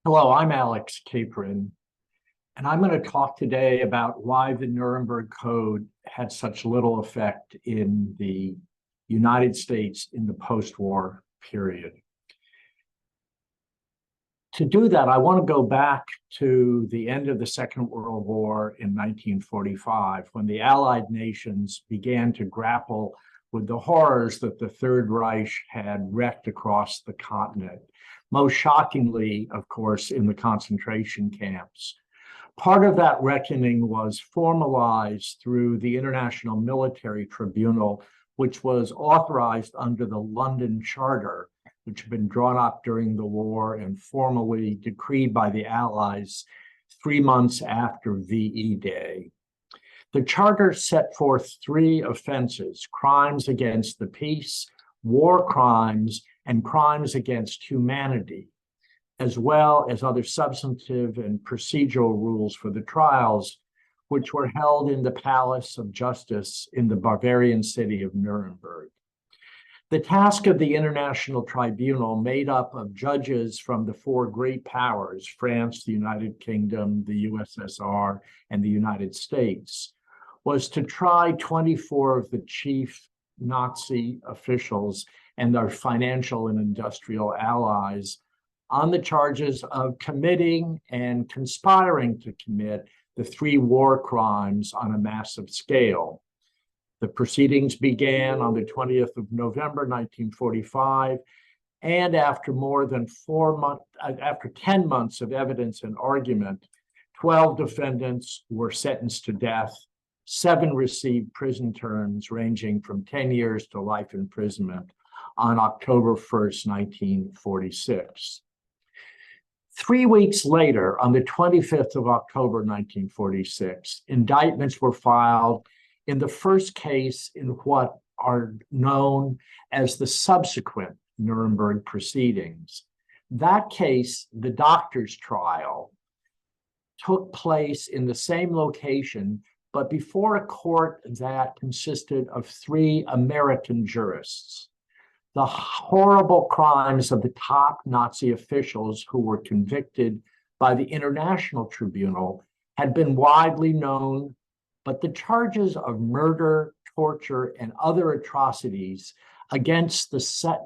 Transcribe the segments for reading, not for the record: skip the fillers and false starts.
Hello, I'm Alex Capron, and I'm going to talk today about why the Nuremberg Code had such little effect in the United States in the post-war period. To do that, I want to go back to the end of the Second World War in 1945, when the Allied nations began to grapple with the horrors that the Third Reich had wreaked across the continent. Most shockingly, of course, in the concentration camps. Part of that reckoning was formalized through the International Military Tribunal, which was authorized under the London Charter, which had been drawn up during the war and formally decreed by the Allies 3 months after VE Day. The Charter set forth 3 offenses: crimes against the peace, war crimes, and crimes against humanity, as well as other substantive and procedural rules for the trials, which were held in the Palace of Justice in the Bavarian city of Nuremberg. The task of the International Tribunal, made up of judges from the 4 great powers, France, the United Kingdom, the USSR, and the United States, was to try 24 of the chief Nazi officials and their financial and industrial allies on the charges of committing and conspiring to commit the 3 war crimes on a massive scale. The proceedings began on the 20th of November, 1945, and after 10 months of evidence and argument, 12 defendants were sentenced to death. 7 received prison terms ranging from 10 years to life imprisonment on October 1st, 1946. 3 weeks later, on the 25th of October, 1946, indictments were filed in the first case in what are known as the subsequent Nuremberg proceedings. That case, the doctor's trial, took place in the same location, but before a court that consisted of 3 American jurists. The horrible crimes of the top Nazi officials who were convicted by the International Tribunal had been widely known, but the charges of murder, torture, and other atrocities against the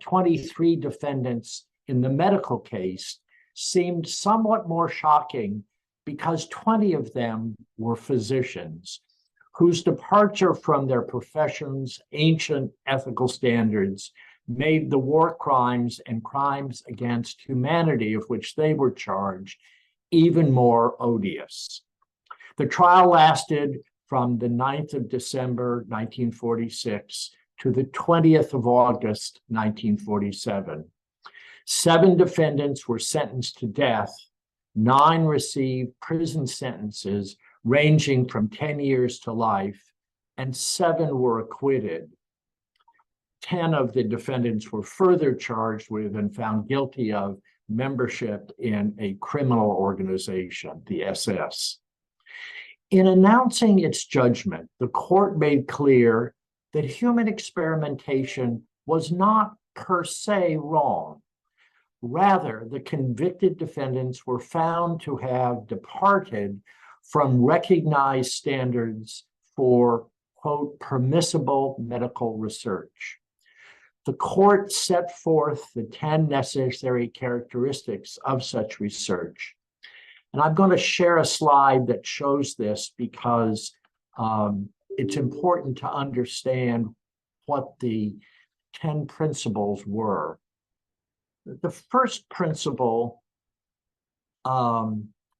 23 defendants in the medical case seemed somewhat more shocking because 20 of them were physicians whose departure from their profession's ancient ethical standards made the war crimes and crimes against humanity of which they were charged even more odious. The trial lasted from the 9th of December, 1946 to the 20th of August, 1947. 7 defendants were sentenced to death. 9 received prison sentences ranging from 10 years to life, and 7 were acquitted. 10 of the defendants were further charged with and found guilty of membership in a criminal organization, the SS. In announcing its judgment, the court made clear that human experimentation was not per se wrong. Rather, the convicted defendants were found to have departed from recognized standards for, quote, permissible medical research. The court set forth the 10 necessary characteristics of such research. And I'm going to share a slide that shows this because it's important to understand what the 10 principles were. The first principle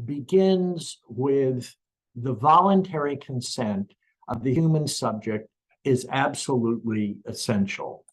begins with the voluntary consent of the human subject is absolutely essential.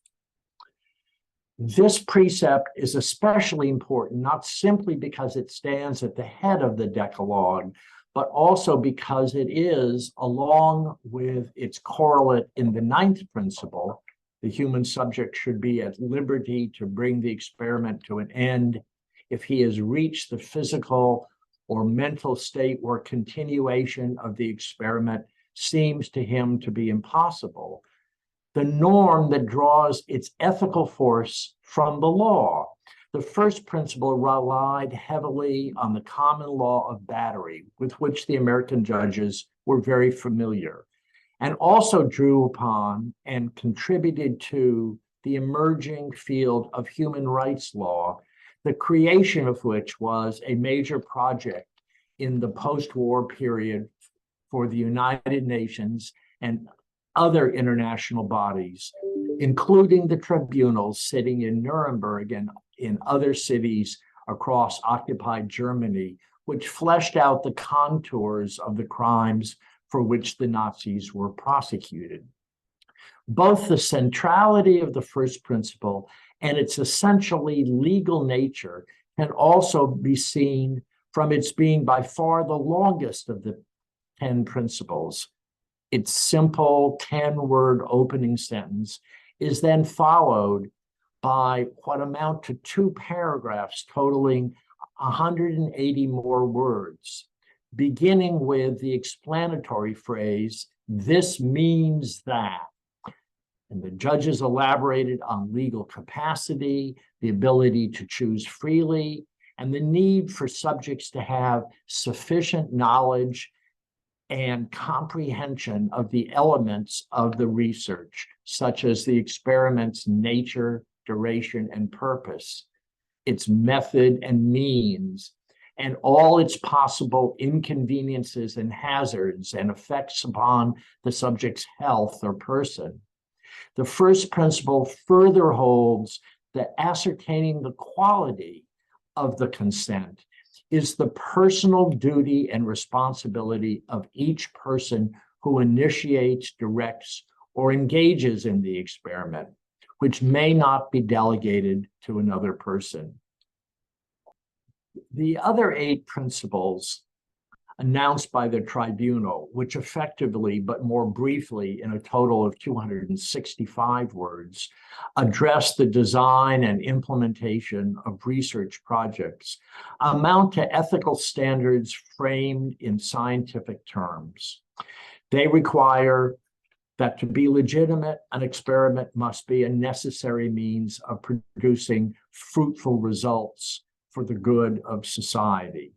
This precept is especially important, not simply because it stands at the head of the Decalogue, but also because it is, along with its correlate in the 9th principle, the human subject should be at liberty to bring the experiment to an end if he has reached the physical or mental state where continuation of the experiment seems to him to be impossible. The norm that draws its ethical force from the law. The first principle relied heavily on the common law of battery, with which the American judges were very familiar, and also drew upon and contributed to the emerging field of human rights law, the creation of which was a major project in the post-war period for the United Nations and other international bodies, including the tribunals sitting in Nuremberg and in other cities across occupied Germany, which fleshed out the contours of the crimes for which the Nazis were prosecuted. Both the centrality of the first principle and its essentially legal nature can also be seen from its being by far the longest of the 10 principles. Its simple 10-word opening sentence is then followed by what amount to 2 paragraphs totaling 180 more words, beginning with the explanatory phrase, "This means that." And the judges elaborated on legal capacity, the ability to choose freely, and the need for subjects to have sufficient knowledge and comprehension of the elements of the research, such as the experiment's nature, duration, and purpose, its method and means, and all its possible inconveniences and hazards and effects upon the subject's health or person. The first principle further holds that ascertaining the quality of the consent is the personal duty and responsibility of each person who initiates, directs, or engages in the experiment, which may not be delegated to another person. The other 8 principles announced by the tribunal, which effectively, but more briefly, in a total of 265 words, address the design and implementation of research projects, amount to ethical standards framed in scientific terms. They require that to be legitimate, an experiment must be a necessary means of producing fruitful results for the good of society,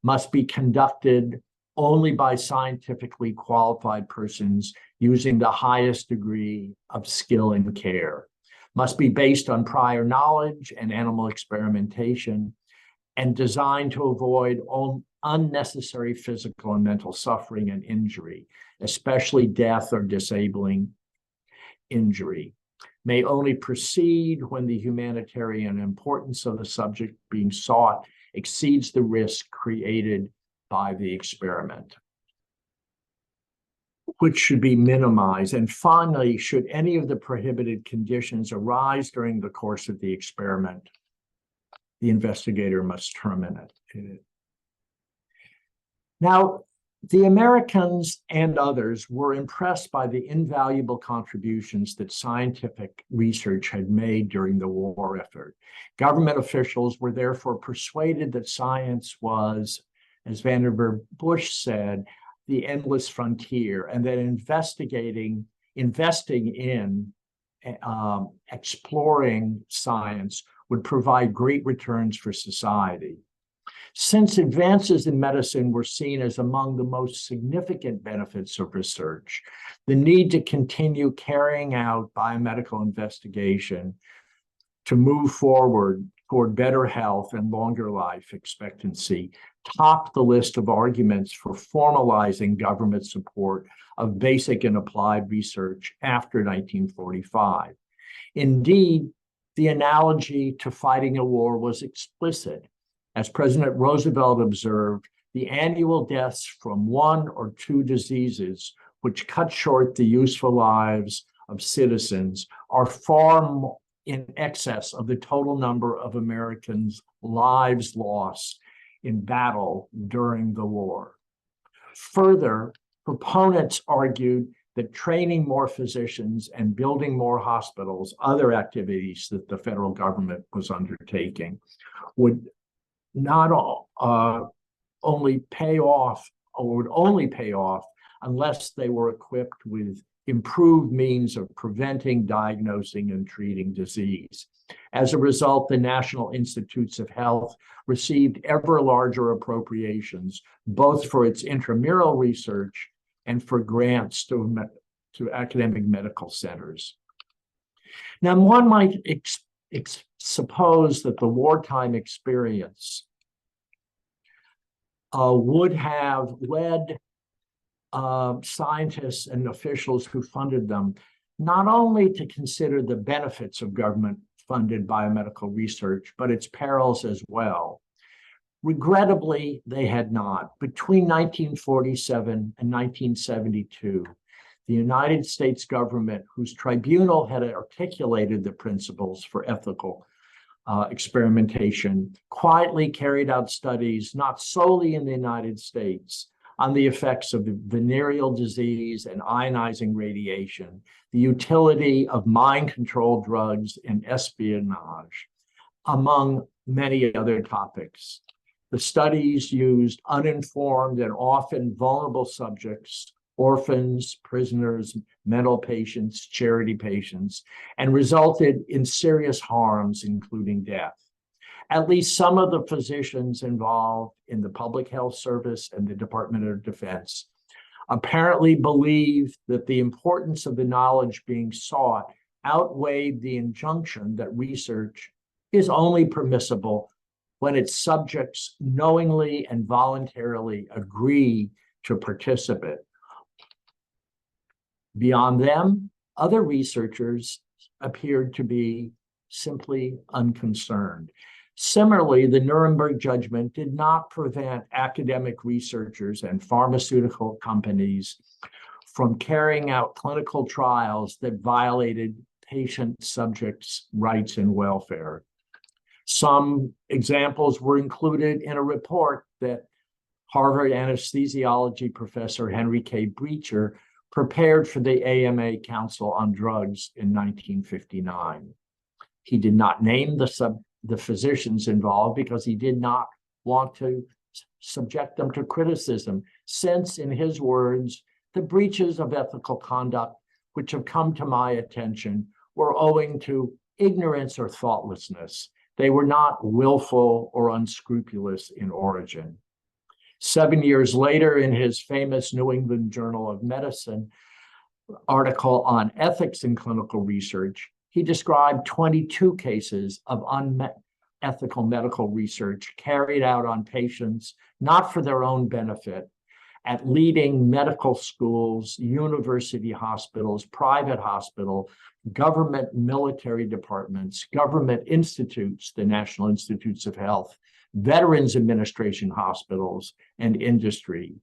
must be conducted only by scientifically qualified persons using the highest degree of skill and care, must be based on prior knowledge and animal experimentation, and designed to avoid unnecessary physical and mental suffering and injury, especially death or disabling injury, may only proceed when the humanitarian importance of the subject being sought exceeds the risk created by the experiment, which should be minimized. And finally, should any of the prohibited conditions arise during the course of the experiment, the investigator must terminate it. Now, the Americans and others were impressed by the invaluable contributions that scientific research had made during the war effort. Government officials were therefore persuaded that science was, as Vannevar Bush said, the endless frontier, and that investing in exploring science would provide great returns for society. Since advances in medicine were seen as among the most significant benefits of research, the need to continue carrying out biomedical investigation to move forward toward better health and longer life expectancy topped the list of arguments for formalizing government support of basic and applied research after 1945. Indeed, the analogy to fighting a war was explicit. As President Roosevelt observed, the annual deaths from 1 or 2 diseases, which cut short the useful lives of citizens, are far in excess of the total number of Americans' lives lost in battle during the war. Further, proponents argued that training more physicians and building more hospitals, other activities that the federal government was undertaking, would not only pay off, or would only pay off unless they were equipped with improved means of preventing, diagnosing, and treating disease. As a result, the National Institutes of Health received ever larger appropriations, both for its intramural research and for grants to academic medical centers. Now, one might suppose that the wartime experience would have led scientists and officials who funded them not only to consider the benefits of government-funded biomedical research, but its perils as well. Regrettably, they had not. Between 1947 and 1972, the United States government, whose tribunal had articulated the principles for ethical experimentation, quietly carried out studies not solely in the United States on the effects of venereal disease and ionizing radiation, the utility of mind-control drugs and espionage, among many other topics. The studies used uninformed and often vulnerable subjects, orphans, prisoners, mental patients, charity patients, and resulted in serious harms, including death. At least some of the physicians involved in the Public Health Service and the Department of Defense apparently believed that the importance of the knowledge being sought outweighed the injunction that research is only permissible when its subjects knowingly and voluntarily agree to participate. Beyond them, other researchers appeared to be simply unconcerned. Similarly, the Nuremberg judgment did not prevent academic researchers and pharmaceutical companies from carrying out clinical trials that violated patient subjects' rights and welfare. Some examples were included in a report that Harvard anesthesiology professor Henry K. Beecher prepared for the AMA Council on Drugs in 1959. He did not name the physicians involved because he did not want to subject them to criticism, since, in his words, the breaches of ethical conduct which have come to my attention were owing to ignorance or thoughtlessness. They were not willful or unscrupulous in origin. 7 years later, in his famous New England Journal of Medicine article on ethics in clinical research, he described 22 cases of unethical medical research carried out on patients, not for their own benefit, at leading medical schools, university hospitals, private hospitals, government military departments, government institutes, the National Institutes of Health, Veterans Administration hospitals, and industry.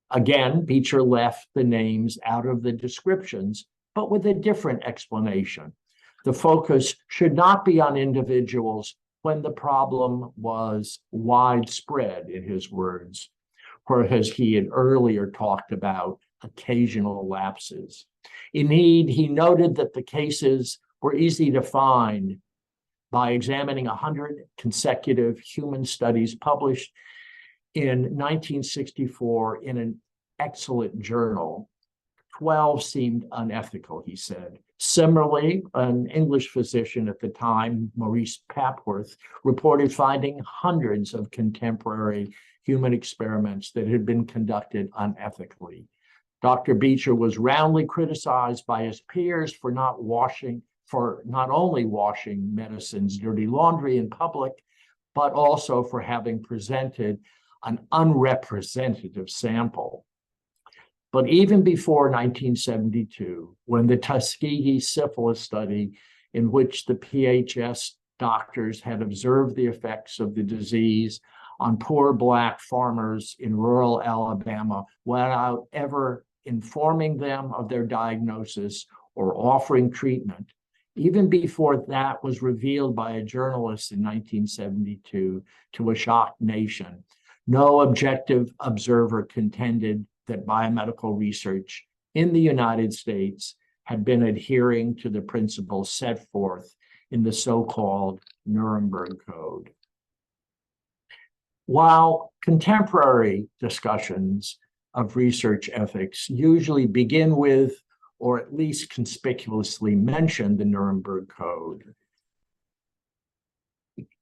Again, Beecher left the names out of the descriptions, but with a different explanation. The focus should not be on individuals when the problem was widespread, in his words, whereas he had earlier talked about occasional lapses. Indeed, he noted that the cases were easy to find by examining 100 consecutive human studies published in 1964 in an excellent journal. 12 seemed unethical, he said. Similarly, an English physician at the time, Maurice Papworth, reported finding hundreds of contemporary human experiments that had been conducted unethically. Dr. Beecher was roundly criticized by his peers for not only washing medicine's dirty laundry in public, but also for having presented an unrepresentative sample. But even before 1972, when the Tuskegee syphilis study, in which the PHS doctors had observed the effects of the disease on poor Black farmers in rural Alabama without ever informing them of their diagnosis or offering treatment, even before that was revealed by a journalist in 1972 to a shocked nation, no objective observer contended that biomedical research in the United States had been adhering to the principles set forth in the so-called Nuremberg Code. While contemporary discussions of research ethics usually begin with or at least conspicuously mention the Nuremberg Code.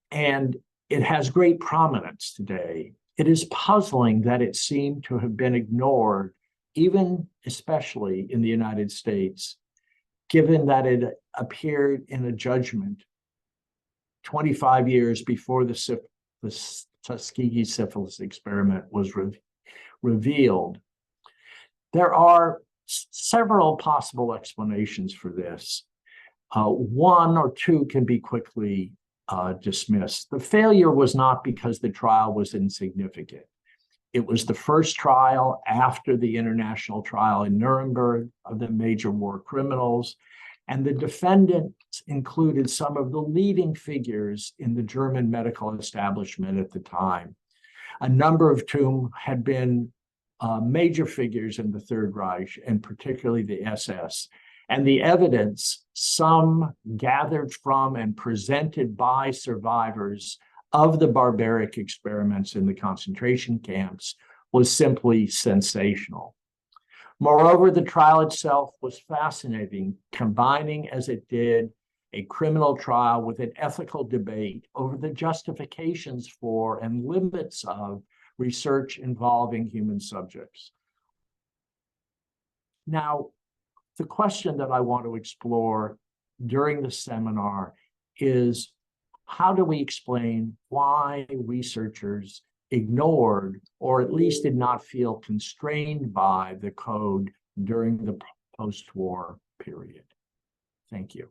And it has great prominence today. It is puzzling that it seemed to have been ignored, even especially in the United States, given that it appeared in a judgment 25 years before the Tuskegee syphilis experiment was revealed. There are several possible explanations for this. One or two can be quickly dismissed. The failure was not because the trial was insignificant. It was the first trial after the international trial in Nuremberg of the major war criminals, and the defendants included some of the leading figures in the German medical establishment at the time, a number of whom had been major figures in the Third Reich, and particularly the SS. And the evidence, some gathered from and presented by survivors of the barbaric experiments in the concentration camps, was simply sensational. Moreover, the trial itself was fascinating, combining as it did a criminal trial with an ethical debate over the justifications for and limits of research involving human subjects. Now, the question that I want to explore during the seminar is, how do we explain why researchers ignored, or at least did not feel constrained by, the code during the post-war period? Thank you.